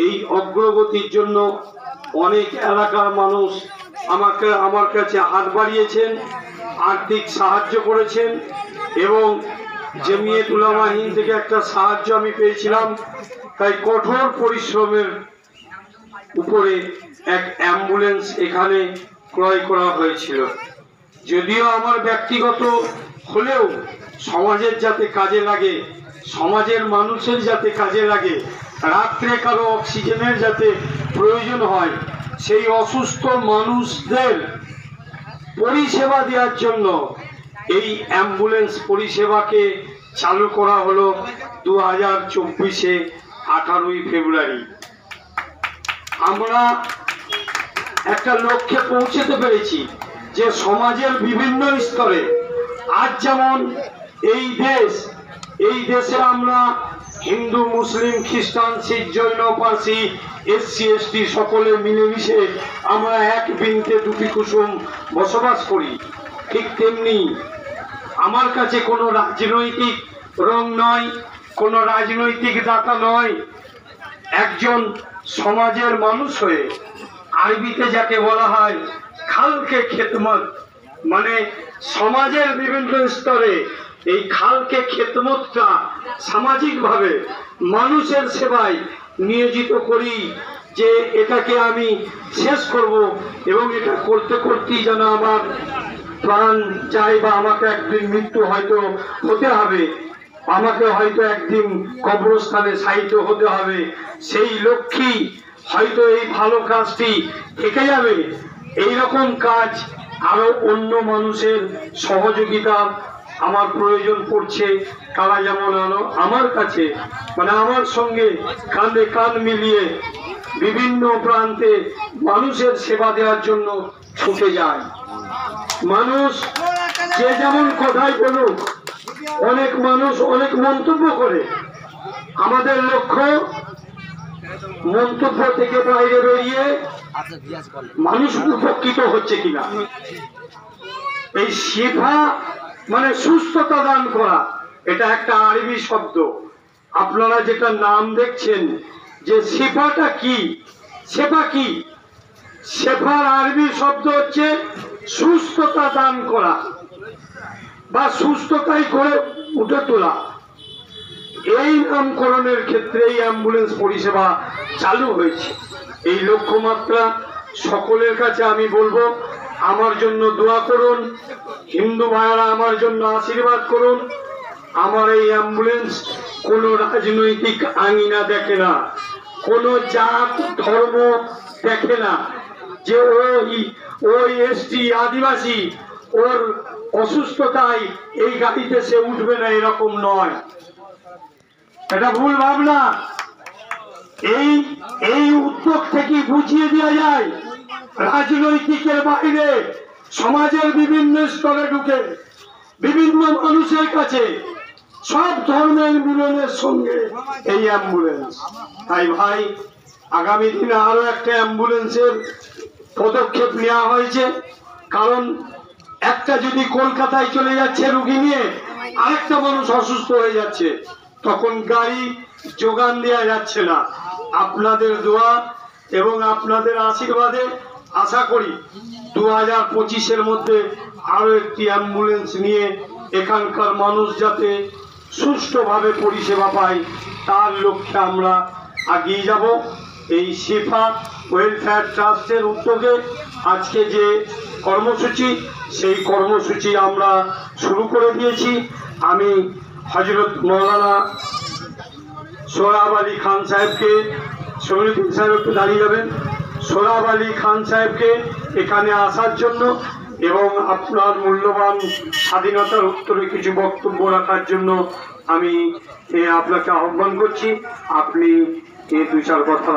এই অগ্রগতির জন্য অনেক এলাকার মানুষ আমার কাছে হাত বাড়িয়েছেন, আর্থিক সাহায্য করেছেন এবং জমিয়ত উলামা হিন্দ থেকে একটা সাহায্য আমি পেয়েছিলাম। তাই কঠোর পরিশ্রমের উপরে এক অ্যাম্বুলেন্স এখানে ক্রয় করা হয়েছিল। যদিও আমার ব্যক্তিগত হলেও সমাজের যাতে কাজে লাগে, সমাজের মানুষের যাতে কাজে লাগে, রাত্রে কারো অক্সিজেনের যাতে প্রয়োজন হয়, সেই অসুস্থ মানুষদের পরিষেবা দেওয়ার জন্য এই অ্যাম্বুলেন্স পরিষেবাকে চালু করা হলো 2024-এ 18ই ফেব্রুয়ারি। আমরা একটা লক্ষ্যে পৌঁছতে পেরেছি যে সমাজের বিভিন্ন স্তরে আজ যেমন এই দেশে আমরা হিন্দু, মুসলিম, খ্রিস্টান, শিখ, জৈন, পার্সি, এসসি, এসটি সকলে মিলেমিশে আমরা এক বৃন্তে দুটি কুসুম বসবাস করি, ঠিক তেমনি আমার কাছে কোনো রাজনৈতিক রং নয়, কোনো রাজনৈতিক দাতা নয়, একজন সমাজের মানুষ হয়ে আরবিতে যাকে বলা হয় খালকে খেদমত, মানে সমাজের বিভিন্ন স্তরে এই খালকে খেদমতটা সামাজিকভাবে মানুষের সেবায় নিয়োজিত করি, যে এটাকে আমি শেষ করব এবং এটা করতে করতেই যেন আমার প্রাণ চাই বা আমাকে একদিন মৃত্যু হয়তো হতে হবে, আমাকে হয়তো একদিন কবরস্থানে শায়িত হতে হবে, সেই লক্ষ্যেই হয়তো এই ভালো কাজটি থেকে যাবে। এই রকম কাজ আরো অন্য মানুষের সহযোগিতা আমার প্রয়োজন পড়ছে। তারা যেমন আমার কাছে মানে আমার সঙ্গে কাঁধে কাঁধ মিলিয়ে বিভিন্ন প্রান্তে মানুষের সেবা দেওয়ার জন্য ছুটে যায়। মানুষ যে যেমন কথাই বলুক, অনেক মানুষ অনেক মন্তব্য করে। আমাদের লক্ষ্য মন্তব্য থেকে বাইরে বেরিয়ে মানুষ উপকৃত হচ্ছে কিনা। এই শিফা মানে সুস্থতা দান করা, এটা একটা আরবি শব্দ। আপনারা যেটা নাম দেখছেন যে শিফাটা কি, শেফা কি, শেফার আরবি শব্দ হচ্ছে সুস্থতা দান করা বা সুস্থতাই করে উঠে তোলা। এই নামকরণের ক্ষেত্রে এই অ্যাম্বুলেন্স পরিষেবা চালু হয়েছে। এই লক্ষ্যমাত্রা সকলের কাছে আমি বলবো, আমার জন্য দোয়া করুন, হিন্দু ভাইয়েরা আমার জন্য আশীর্বাদ করুন। আমার এই অ্যাম্বুলেন্স কোনো রাজনৈতিক আঙিনা দেখে না, কোনো জাত ধর্ম দেখে না, যে ওই এসটি আদিবাসী ওর অসুস্থতায় এই গাড়িতে সে উঠবে না, এরকম নয়, এটা ভুল ভাবনা। এই উদ্যোগ থেকে বুঝিয়ে দেওয়া যায় রাজনৈতিকের বাইরে সমাজের বিভিন্ন স্তরে ঢুকে বিভিন্ন মানুষের কাছে সব ধর্মের মিলনের সঙ্গে এই অ্যাম্বুলেন্স। তাই ভাই, আগামী দিনে আরো একটা অ্যাম্বুলেন্সের পদক্ষেপ নেওয়া হয়েছে। কারণ একটা যদি কলকাতায় চলে যাচ্ছে রুগী নিয়ে, আরেকটা মানুষ অসুস্থ হয়ে যাচ্ছে, তখন গাড়ি যোগান দেওয়া যাচ্ছে না। আপনাদের দোয়া এবং আপনাদের আশীর্বাদে আশা করি 2025-এর মধ্যে আরো একটি অ্যাম্বুলেন্স নিয়ে এখানকার মানুষ যাতে সুষ্ঠুভাবে পরিষেবা পায়, তার লক্ষ্যে আমরা এগিয়ে যাব। এই শিফা ওয়েলফেয়ার ট্রাস্টের উদ্যোগে আজকে যে কর্মসূচি, সেই কর্মসূচি আমরা শুরু করে দিয়েছি। আমি হযরত মৌলানা সোহরাব আলী খান সাহেবকে, শমীউদ্দিন সাহেব একটু দাঁড়িয়ে যাবেন, সোহরাব আলী খান সাহেবকে এখানে আসার জন্য এবং আপনার মূল্যবান স্বাধীনতার উত্তরে কিছু বক্তব্য রাখার জন্য আমি আপনাকে আহ্বান করছি। আপনি 2-4 কথা